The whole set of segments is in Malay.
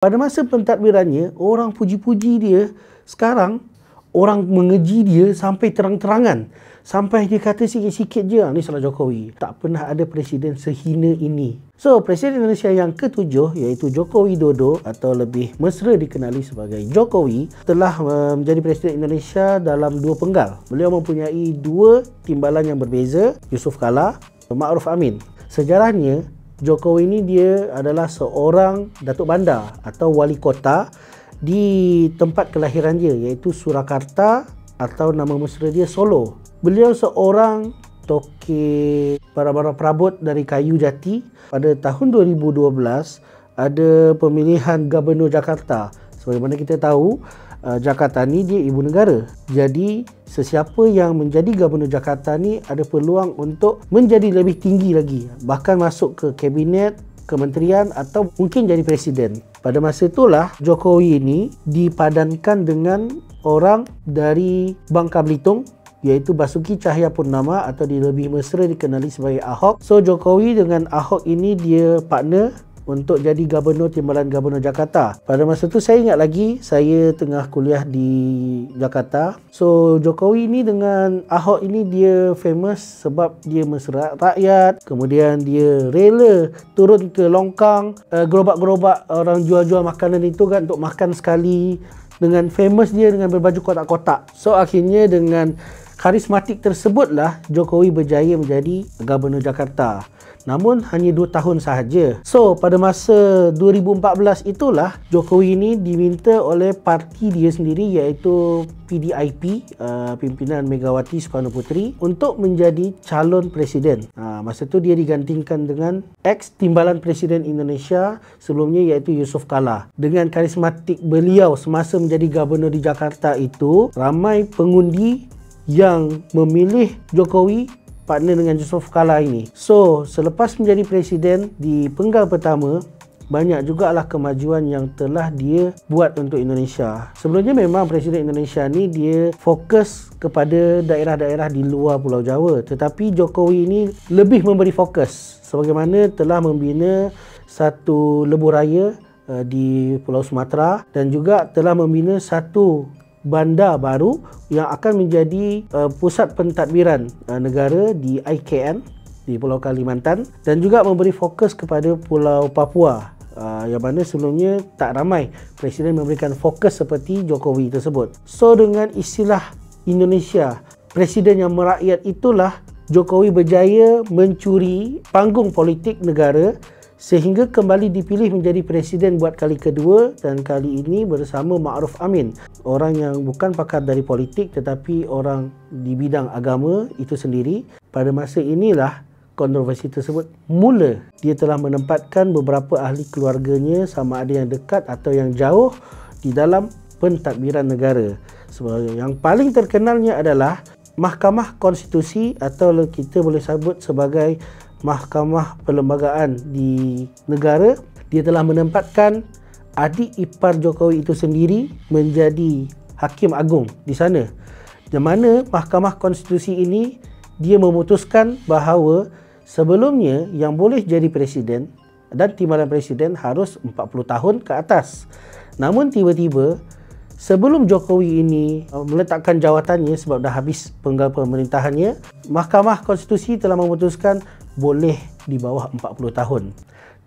Pada masa pentadbirannya, orang puji-puji dia. Sekarang, orang mengeji dia sampai terang-terangan. Sampai dia kata sikit-sikit je, ni salah Jokowi. Tak pernah ada presiden sehina ini. So, Presiden Indonesia yang ke-7, iaitu Joko Widodo atau lebih mesra dikenali sebagai Jokowi, telah menjadi Presiden Indonesia dalam dua penggal. Beliau mempunyai dua timbalan yang berbeza, Yusuf Kala, Ma'ruf Amin. Sejarahnya, Jokowi ini dia adalah seorang Datuk Bandar atau wali kota di tempat kelahiran dia, iaitu Surakarta atau nama mesra dia Solo. Beliau seorang toke barang-barang perabot dari kayu jati. Pada tahun 2012 ada pemilihan Gubernur Jakarta. Sebagaimana kita tahu, Jakarta ni dia ibu negara. Jadi sesiapa yang menjadi Gubernur Jakarta ni ada peluang untuk menjadi lebih tinggi lagi, bahkan masuk ke kabinet, kementerian atau mungkin jadi presiden. Pada masa itulah Jokowi ini dipadankan dengan orang dari Bangka Belitung, iaitu Basuki Cahayapurnama atau lebih mesra dikenali sebagai Ahok. So Jokowi dengan Ahok ini dia partner untuk jadi timbalan Gubernur Jakarta. Pada masa tu saya ingat lagi, saya tengah kuliah di Jakarta. So Jokowi ni dengan Ahok ini dia famous sebab dia mesra rakyat. Kemudian dia rela turun ke longkang, gerobak-gerobak orang jual-jual makanan itu kan untuk makan sekali. Dengan famous dia dengan berbaju kotak-kotak. So akhirnya dengan karismatik tersebutlah Jokowi berjaya menjadi Gubernur Jakarta. Namun hanya 2 tahun sahaja. So pada masa 2014 itulah Jokowi ini diminta oleh parti dia sendiri, iaitu PDIP, pimpinan Megawati Soekarno Puteri, untuk menjadi calon presiden. Masa tu dia digantikan dengan ex timbalan Presiden Indonesia sebelumnya, iaitu Yusuf Kala. Dengan karismatik beliau semasa menjadi gubernur di Jakarta itu, ramai pengundi yang memilih Jokowi partner dengan Yusuf Kala ini. So, selepas menjadi presiden di penggal pertama, banyak jugalah kemajuan yang telah dia buat untuk Indonesia. Sebelumnya memang Presiden Indonesia ni dia fokus kepada daerah-daerah di luar Pulau Jawa. Tetapi Jokowi ini lebih memberi fokus sebagaimana telah membina satu lebuh raya di Pulau Sumatera dan juga telah membina satu bandar baru yang akan menjadi pusat pentadbiran negara di IKN di Pulau Kalimantan, dan juga memberi fokus kepada Pulau Papua yang mana sebelumnya tak ramai presiden memberikan fokus seperti Jokowi tersebut. So dengan istilah Indonesia presiden yang merakyat itulah Jokowi berjaya mencuri panggung politik negara sehingga kembali dipilih menjadi presiden buat kali kedua, dan kali ini bersama Ma'ruf Amin, orang yang bukan pakar dari politik tetapi orang di bidang agama itu sendiri. Pada masa inilah kontroversi tersebut mula. Dia telah menempatkan beberapa ahli keluarganya, sama ada yang dekat atau yang jauh, di dalam pentadbiran negara. Sebab yang paling terkenalnya adalah Mahkamah Konstitusi atau kita boleh sebut sebagai Mahkamah Perlembagaan di negara. Dia telah menempatkan adik ipar Jokowi itu sendiri menjadi Hakim Agung di sana. Di mana Mahkamah Konstitusi ini dia memutuskan bahawa sebelumnya yang boleh jadi presiden dan timbalan presiden harus 40 tahun ke atas. Namun tiba-tiba sebelum Jokowi ini meletakkan jawatannya sebab dah habis penggal pemerintahannya, Mahkamah Konstitusi telah memutuskan boleh di bawah 40 tahun.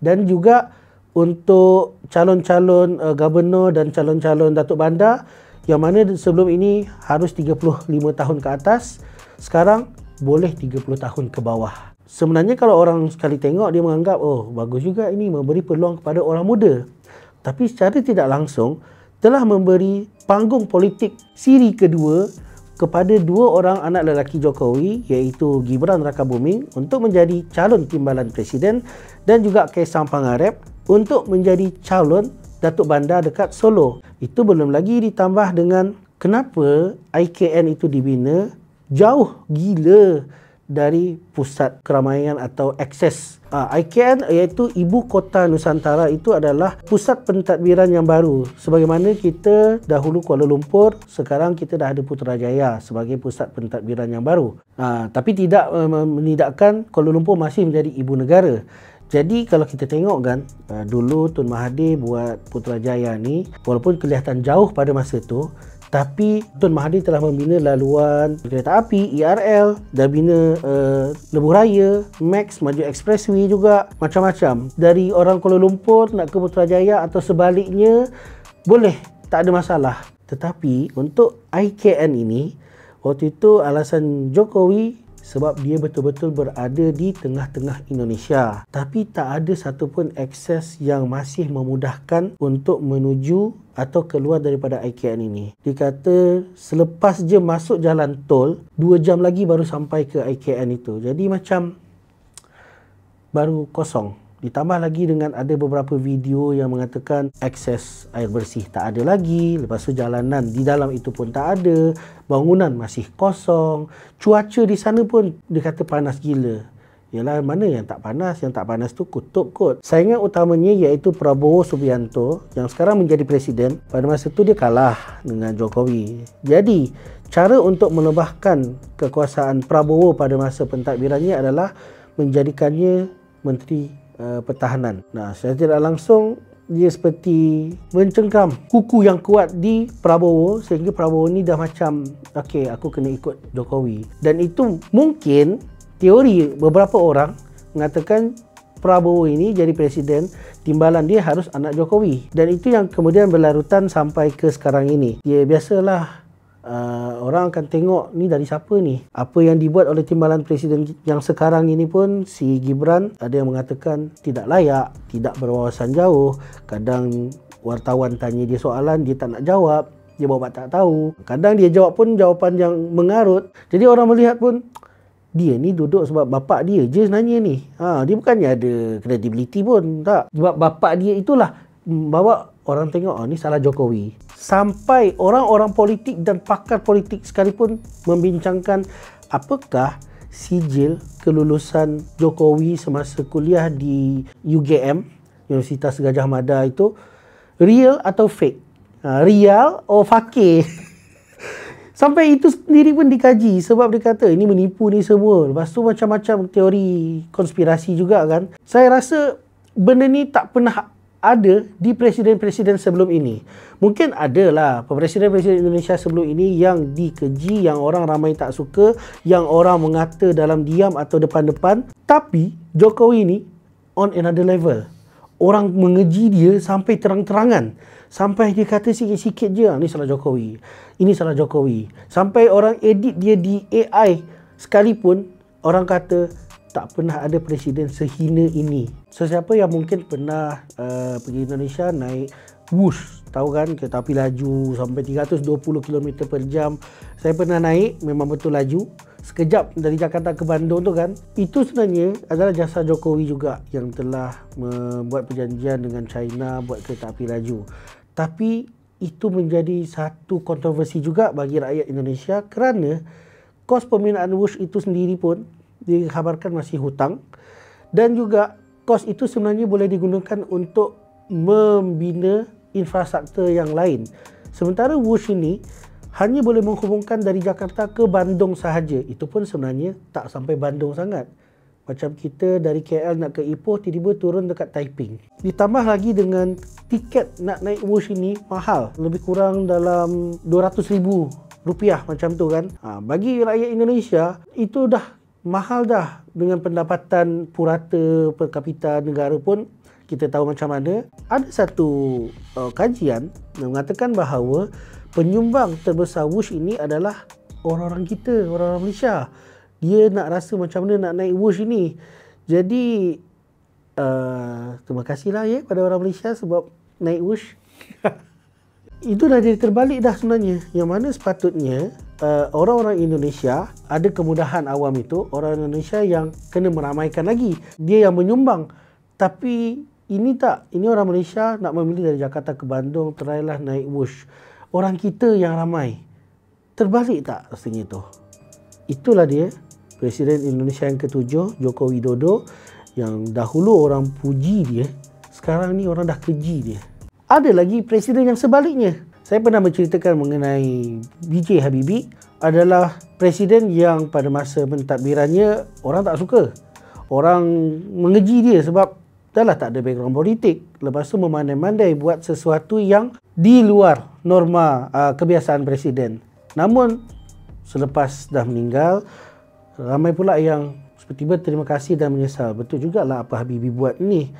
Dan juga untuk calon-calon gubernur dan calon-calon datuk bandar yang mana sebelum ini harus 35 tahun ke atas, sekarang boleh 30 tahun ke bawah. Sebenarnya kalau orang sekali tengok dia menganggap, oh bagus juga ini memberi peluang kepada orang muda. Tapi secara tidak langsung telah memberi panggung politik siri kedua kepada dua orang anak lelaki Jokowi, iaitu Gibran Rakabuming untuk menjadi calon timbalan presiden dan juga Kaisang Pangarep untuk menjadi calon datuk bandar dekat Solo. Itu belum lagi ditambah dengan kenapa IKN itu dibina jauh gila dari pusat keramaian atau akses. IKN iaitu Ibu Kota Nusantara itu adalah pusat pentadbiran yang baru. Sebagaimana kita dahulu Kuala Lumpur, sekarang kita dah ada Putrajaya sebagai pusat pentadbiran yang baru. Tapi tidak menidakkan Kuala Lumpur masih menjadi ibu negara. Jadi kalau kita tengok kan, dulu Tun Mahathir buat Putrajaya ni, walaupun kelihatan jauh pada masa tu, tapi Tun Mahathir telah membina laluan kereta api, ERL, dah bina Lebuh Raya, Max, Maju Expressway juga, macam-macam. Dari orang Kuala Lumpur nak ke Putrajaya atau sebaliknya, boleh, tak ada masalah. Tetapi untuk IKN ini, waktu itu alasan Jokowi sebab dia betul-betul berada di tengah-tengah Indonesia. Tapi tak ada satupun akses yang masih memudahkan untuk menuju atau keluar daripada IKN ini. Dikata selepas je masuk jalan tol, 2 jam lagi baru sampai ke IKN itu. Jadi macam baru kosong. Ditambah lagi dengan ada beberapa video yang mengatakan akses air bersih tak ada lagi. Lepas tu jalanan di dalam itu pun tak ada. Bangunan masih kosong. Cuaca di sana pun dia kata panas gila. Yalah, mana yang tak panas? Yang tak panas tu kutub kot. Saingan utamanya iaitu Prabowo Subianto yang sekarang menjadi presiden. Pada masa tu dia kalah dengan Jokowi. Jadi cara untuk melebahkan kekuasaan Prabowo pada masa pentadbirannya adalah menjadikannya Menteri Pertahanan. Nah, secara tidak langsung dia seperti mencengkram kuku yang kuat di Prabowo sehingga Prabowo ni dah macam okey, aku kena ikut Jokowi. Dan itu mungkin teori beberapa orang mengatakan Prabowo ini jadi presiden, timbalan dia harus anak Jokowi. Dan itu yang kemudian berlarutan sampai ke sekarang ini. Ya, biasalah. Orang akan tengok ni dari siapa ni. Apa yang dibuat oleh timbalan presiden yang sekarang ini pun, si Gibran, ada yang mengatakan tidak layak, tidak berwawasan jauh. Kadang wartawan tanya dia soalan, dia tak nak jawab, dia buat tak tahu. Kadang dia jawab pun jawapan yang mengarut. Jadi orang melihat pun dia ni duduk sebab bapak dia je nanya ni. Dia bukannya ada credibility pun, tak. Sebab bapak dia itulah bawa orang tengok ni salah Jokowi. Sampai orang-orang politik dan pakar politik sekalipun membincangkan apakah sijil kelulusan Jokowi semasa kuliah di UGM, Universitas Gadjah Mada itu, real atau fake. Real atau fakir. Sampai itu sendiri pun dikaji sebab dia kata ini menipu ni semua. Lepas tu macam-macam teori konspirasi juga kan. Saya rasa benda ni tak pernah ada di presiden-presiden sebelum ini. Mungkin adalah presiden-presiden Indonesia sebelum ini yang dikeji, yang orang ramai tak suka, yang orang mengata dalam diam atau depan-depan. Tapi Jokowi ni on another level. Orang mengeji dia sampai terang-terangan. Sampai dia kata sikit-sikit je, ni salah Jokowi, ini salah Jokowi. Sampai orang edit dia di AI sekalipun, orang kata tak pernah ada presiden sehina ini. Sesiapa yang mungkin pernah pergi Indonesia naik Wush, tahu kan, kereta api laju sampai 320 km per jam. Saya pernah naik, memang betul laju. Sekejap dari Jakarta ke Bandung tu kan. Itu sebenarnya adalah jasa Jokowi juga yang telah membuat perjanjian dengan China buat kereta api laju. Tapi itu menjadi satu kontroversi juga bagi rakyat Indonesia kerana kos pembinaan Wush itu sendiri pun dikhabarkan masih hutang, dan juga kos itu sebenarnya boleh digunakan untuk membina infrastruktur yang lain. Sementara Wush ini hanya boleh menghubungkan dari Jakarta ke Bandung sahaja. Itu pun sebenarnya tak sampai Bandung sangat. Macam kita dari KL nak ke Ipoh, tiba-tiba turun dekat Taiping. Ditambah lagi dengan tiket nak naik Wush ini mahal. Lebih kurang dalam RM200,000 macam tu kan. Bagi rakyat Indonesia, itu dah mahal dah. Dengan pendapatan purata per kapita negara pun kita tahu macam mana. Ada satu kajian yang mengatakan bahawa penyumbang terbesar Wush ini adalah orang-orang kita, orang-orang Malaysia. Dia nak rasa macam mana nak naik Wush ini. Jadi terima kasihlah ya pada orang Malaysia sebab naik Wush. Itu dah jadi terbalik dah sebenarnya. Yang mana sepatutnya orang-orang Indonesia ada kemudahan awam itu, orang Indonesia yang kena meramaikan lagi. Dia yang menyumbang. Tapi ini tak. Ini orang Malaysia nak memilih dari Jakarta ke Bandung, terailah naik Wush. Orang kita yang ramai. Terbalik tak rasanya tu? Itulah dia, Presiden Indonesia yang ke-7, Joko Widodo, yang dahulu orang puji dia, sekarang ni orang dah keji dia. Ada lagi presiden yang sebaliknya. Saya pernah menceritakan mengenai B.J. Habibie, adalah presiden yang pada masa pentadbirannya orang tak suka. Orang mengeji dia sebab dah lah tak ada background politik. Lepas tu memandai-mandai buat sesuatu yang di luar norma kebiasaan presiden. Namun selepas dah meninggal, ramai pula yang tiba-tiba terima kasih dan menyesal. Betul jugalah apa Habibie buat ni.